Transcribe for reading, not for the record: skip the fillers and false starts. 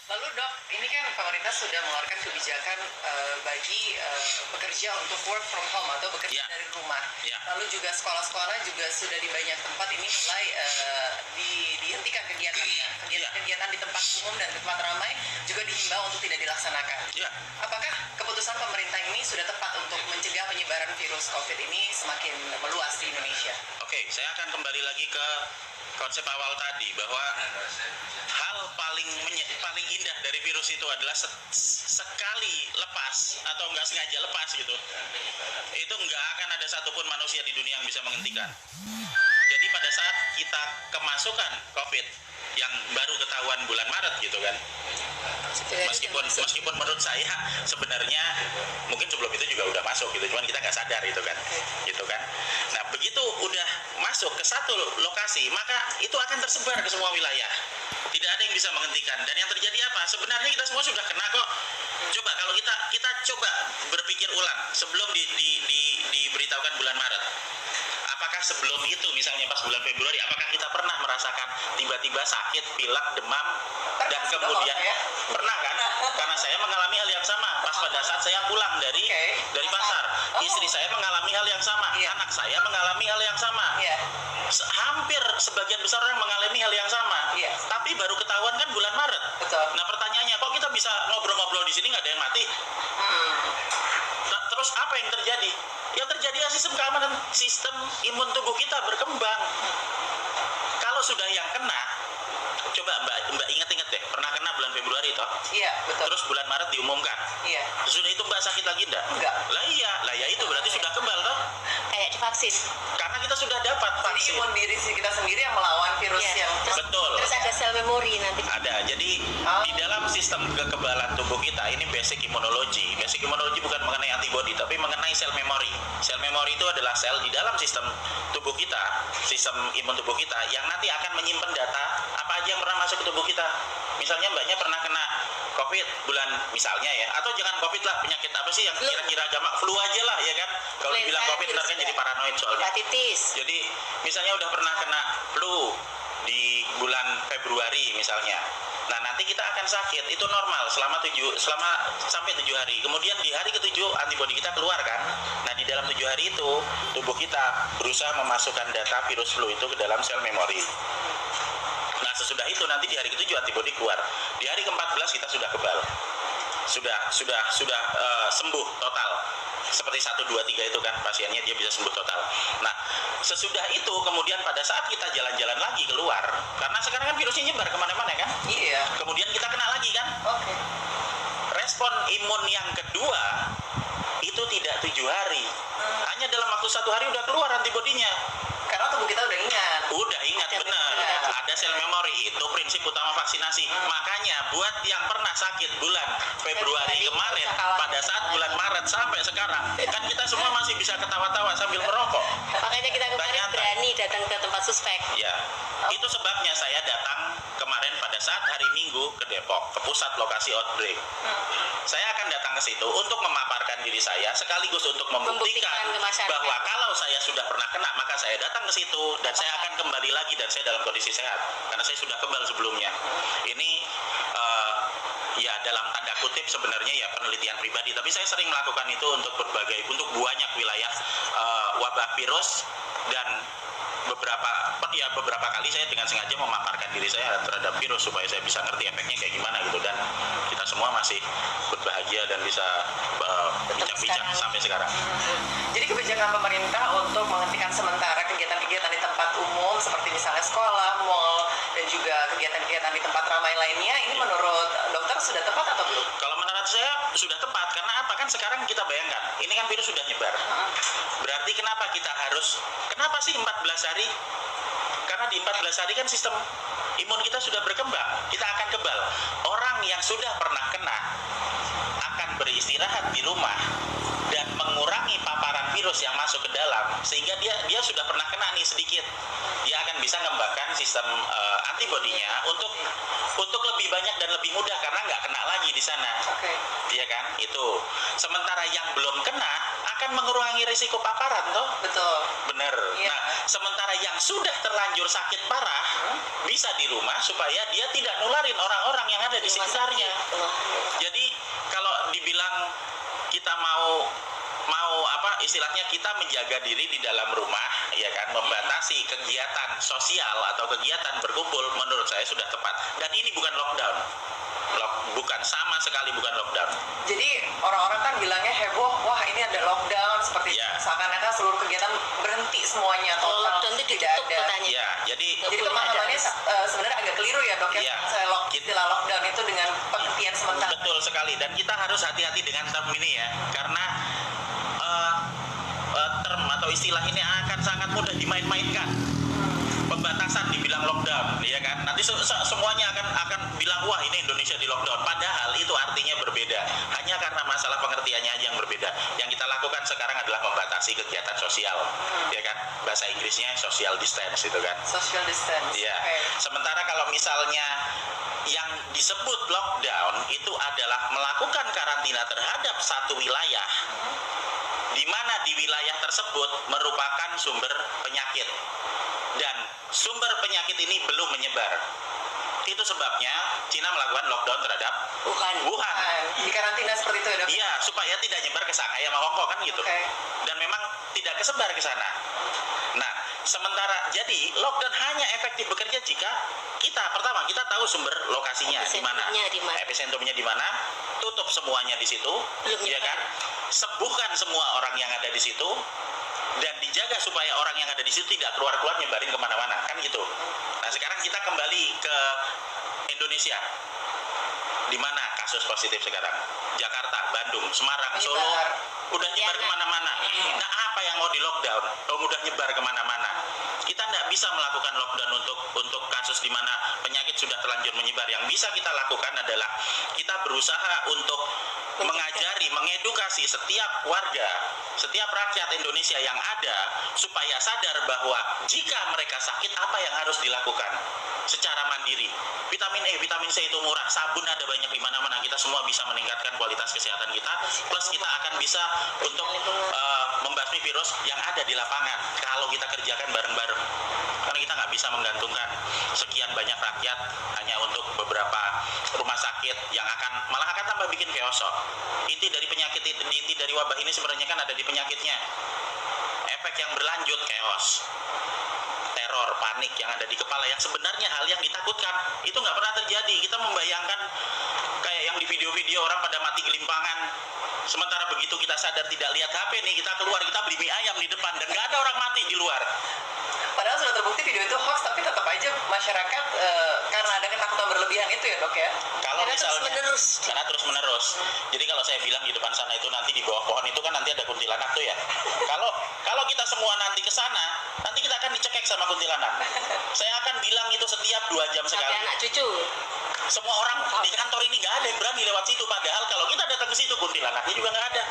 Lalu dok, ini kan pemerintah sudah mengeluarkan kebijakan bagi pekerja untuk work from home atau bekerja dari rumah. Lalu juga sekolah-sekolah juga sudah di banyak tempat ini mulai dihentikan kegiatannya. Kegiatan di tempat umum dan tempat ramai juga dihimbau untuk tidak dilaksanakan. Apakah keputusan pemerintah ini sudah tepat untuk mencegah penyebaran virus COVID ini semakin meluas di Indonesia? Oke, saya akan kembali lagi ke konsep awal tadi bahwa hal paling indah dari virus itu adalah sekali lepas atau nggak sengaja lepas gitu, itu nggak akan ada satupun manusia di dunia yang bisa menghentikan. Jadi pada saat kita kemasukan COVID yang baru ketahuan bulan Maret gitu kan, meskipun menurut saya sebenarnya mungkin sebelum itu juga udah masuk gitu, cuman kita nggak sadar gitu kan. Nah begitu udah masuk ke satu lokasi, maka itu akan tersebar ke semua wilayah. Tidak ada yang bisa menghentikan. Dan yang terjadi apa? Sebenarnya kita semua sudah kena kok. Coba kalau kita coba berpikir ulang sebelum diberitahukan bulan Maret. Apakah sebelum itu, misalnya pas bulan Februari, apakah kita pernah merasakan tiba-tiba sakit, pilek, demam, dan kemudian pernah kan? Karena saya mengalami hal yang sama pas pada saat saya pulang dari pasar. Istri saya mengalami hal yang sama, anak saya mengalami hal yang sama. Hampir sebagian besar orang mengalami hal yang sama. Tapi baru ketahuan kan bulan Maret. Nah pertanyaannya, kok kita bisa ngobrol-ngobrol di sini nggak ada yang mati? Terus apa yang terjadi? Yang terjadi sistem keamanan, sistem imun tubuh kita berkembang. Kalau sudah yang kena, coba Mbak ingat-ingat deh, pernah kena bulan Februari toh? Iya, betul. Terus bulan Maret diumumkan. Iya. Sudah itu Mbak sakit lagi enggak? Enggak. Lah iya itu berarti sudah kebal toh? Kayak divaksin. Karena kita sudah dapat vaksin. Jadi imun diri kita sendiri yang melawan virus yang betul. Terus ada sel memori nanti. Ada. Jadi di dalam sistem kekebalan tubuh kita ini basic immunology. Basic immunology bukan mengenai antibody tapi mengenai sel memori. Sel memori itu adalah sel di dalam sistem tubuh kita, sistem imun tubuh kita yang nanti akan menyimpan data apa aja yang pernah masuk ke tubuh kita. Misalnya Mbaknya pernah kena COVID bulan misalnya ya, atau jangan COVID lah, penyakit apa sih yang kira-kira gampang, flu aja lah ya kan. Kalau dibilang COVID ntar kan jadi paranoid soalnya. Hepatitis. Jadi misalnya udah pernah kena flu di bulan Februari misalnya. Nah nanti kita akan sakit itu normal selama sampai 7 hari. Kemudian di hari ke-7 antibodi kita keluar kan. Nah di dalam 7 hari itu tubuh kita berusaha memasukkan data virus flu itu ke dalam sel memori. Nah sesudah itu nanti di hari ke-7 antibodi keluar. Di hari ke-14 kita sudah kebal. Sudah sembuh total. Seperti 1, 2, 3 itu kan pasiennya dia bisa sembuh total. Nah sesudah itu kemudian pada saat kita jalan-jalan lagi keluar, karena sekarang kan virusnya nyebar kemana-mana kan. Iya. Kemudian kita kena lagi kan. Oke. Respon imun yang kedua itu tidak 7 hari. Hanya dalam waktu 1 hari udah keluar antibodinya. Karena tubuh kita udah ingat. Udah ingat benar. Ada sel memori, itu prinsip utama vaksinasi. Makanya buat yang pernah sakit bulan Februari kemarin, pada saat bulan Maret sampai sekarang, kan kita semua masih bisa ketawa-tawa sambil merokok. Makanya kita kemarin berani datang ke tempat suspek. Ya, itu sebabnya saya datang kemarin pada saat hari Minggu ke Depok, ke pusat lokasi outbreak. Saya akan datang ke situ untuk memaparkan diri saya, sekaligus untuk membuktikan bahwa kalau saya sudah pernah kena, maka saya datang ke situ dan saya akan kembali lagi dan saya dalam kondisi sehat karena saya sudah kebal sebelumnya. Ini ya dalam tanda kutip sebenarnya ya penelitian pribadi, tapi saya sering melakukan itu untuk banyak wilayah wabah virus, dan beberapa kali saya dengan sengaja memaparkan diri saya terhadap virus supaya saya bisa ngerti efeknya kayak gimana gitu, dan kita semua masih berbahagia dan bisa bincang-bincang sampai sekarang. Jadi kebijakan pemerintah untuk menghentikan sementara kegiatan-kegiatan di tempat umum seperti misalnya sekolah, mal, dan juga kegiatan-kegiatan di tempat ramai lainnya, ini menurut dokter sudah tepat atau belum? Kalau menurut saya sudah tepat, karena apa? Kan sekarang kita bayangkan, ini kan virus sudah nyebar. Berarti kenapa sih 14 hari? Karena di 14 hari kan sistem imun kita sudah berkembang, kita akan kebal. Orang yang sudah pernah kena akan beristirahat di rumah dan mengurangi paparan virus yang masuk ke dalam, sehingga dia sudah pernah kena nih sedikit, dia akan bisa mengembangkan sistem antibodinya untuk lebih banyak dan lebih mudah karena nggak kena lagi di sana. Iya kan? Itu. Sementara yang belum kena akan mengurangi risiko paparan toh? Betul. Bener. Nah, sementara yang sudah terlanjur sakit parah bisa di rumah supaya dia tidak nularin orang-orang yang ada di sekitarnya. Jadi kalau dibilang kita mau istilahnya kita menjaga diri di dalam rumah, ya kan, membatasi kegiatan sosial atau kegiatan berkumpul, menurut saya sudah tepat. Dan ini bukan lockdown. Bukan, sama sekali bukan lockdown. Jadi orang-orang kan bilangnya heboh, wah ini ada lockdown, seperti seakan-akan seluruh kegiatan berhenti semuanya, total lockdown itu ditutup katanya. Ya, jadi pemahamannya sebenarnya agak keliru ya dok ya. Saya istilah lockdown itu dengan penghentian sementara. Betul sekali, dan kita harus hati-hati dengan term ini ya, karena term atau istilah ini akan sangat mudah dimain-mainkan. Pembatasan dibilang lockdown, ya kan? Nanti semuanya akan bilang wah ini Indonesia di lockdown. Padahal itu artinya berbeda. Hanya karena masalah pengertiannya aja yang berbeda. Yang kita lakukan sekarang adalah membatasi kegiatan sosial, ya kan? Bahasa Inggrisnya social distance itu kan. Social distance. Ya. Okay. Sementara kalau misalnya yang disebut lockdown itu adalah melakukan karantina terhadap satu wilayah, di mana di wilayah tersebut merupakan sumber penyakit. Dan sumber penyakit ini belum menyebar. Itu sebabnya Cina melakukan lockdown terhadap Wuhan. Di karantina seperti itu ya dok? Iya, supaya tidak nyebar ke Shanghai sama Hongkong kan gitu. Okay. Dan memang tidak kesebar ke sana. Nah, sementara jadi lockdown hanya efektif bekerja jika kita tahu sumber lokasinya di mana, epicentrumnya di mana, tutup semuanya di situ, ya kan? Sembuhkan semua orang yang ada di situ. Dan dijaga supaya orang yang ada di situ tidak keluar-keluar nyebarin kemana-mana, kan gitu. Nah sekarang kita kembali ke Indonesia. Di mana kasus positif sekarang? Jakarta, Bandung, Semarang, Solo, udah nyebar kemana-mana. Nah apa yang mau di lockdown? Udah nyebar kemana-mana. Kita tidak bisa melakukan lockdown untuk kasus di mana penyakit sudah terlanjur menyebar. Yang bisa kita lakukan adalah kita berusaha untuk mengajari, mengedukasi setiap warga, setiap rakyat Indonesia yang ada supaya sadar bahwa jika mereka sakit apa yang harus dilakukan secara mandiri. Vitamin E, vitamin C itu murah, sabun ada banyak di mana-mana. Kita semua bisa meningkatkan kualitas kesehatan kita, plus kita akan bisa untuk membasmi virus yang ada di lapangan kalau kita kerjakan bareng-bareng. Karena kita nggak bisa menggantungkan sekian banyak rakyat hanya untuk beberapa rumah sakit yang malah akan tambah bikin chaos. Inti dari penyakit, inti dari wabah ini sebenarnya kan ada di penyakitnya. Efek yang berlanjut, chaos, teror, panik yang ada di kepala, yang sebenarnya hal yang ditakutkan itu nggak pernah terjadi. Kita membayangkan kayak yang di video-video orang pada mati gelimpangan, sementara begitu kita sadar tidak lihat HP nih, kita keluar, kita beli mie ayam di depan dan nggak ada orang mati di luar. Padahal sudah terbukti video itu hoax, tapi tetap aja masyarakat karena ada ketakutan berlebihan itu ya dok ya. Kalau misalnya karena terus menerus. Jadi kalau saya bilang di depan sana itu nanti di bawah pohon itu kan nanti ada kuntilanak tuh ya. Kalau kita semua nanti ke sana, nanti kita akan dicekek sama kuntilanak. Saya akan bilang itu setiap 2 jam sekali. Sampai anak cucu. Semua orang di kantor ini nggak ada yang berani lewat situ. Padahal kalau kita datang ke situ kuntilanaknya juga nggak ada.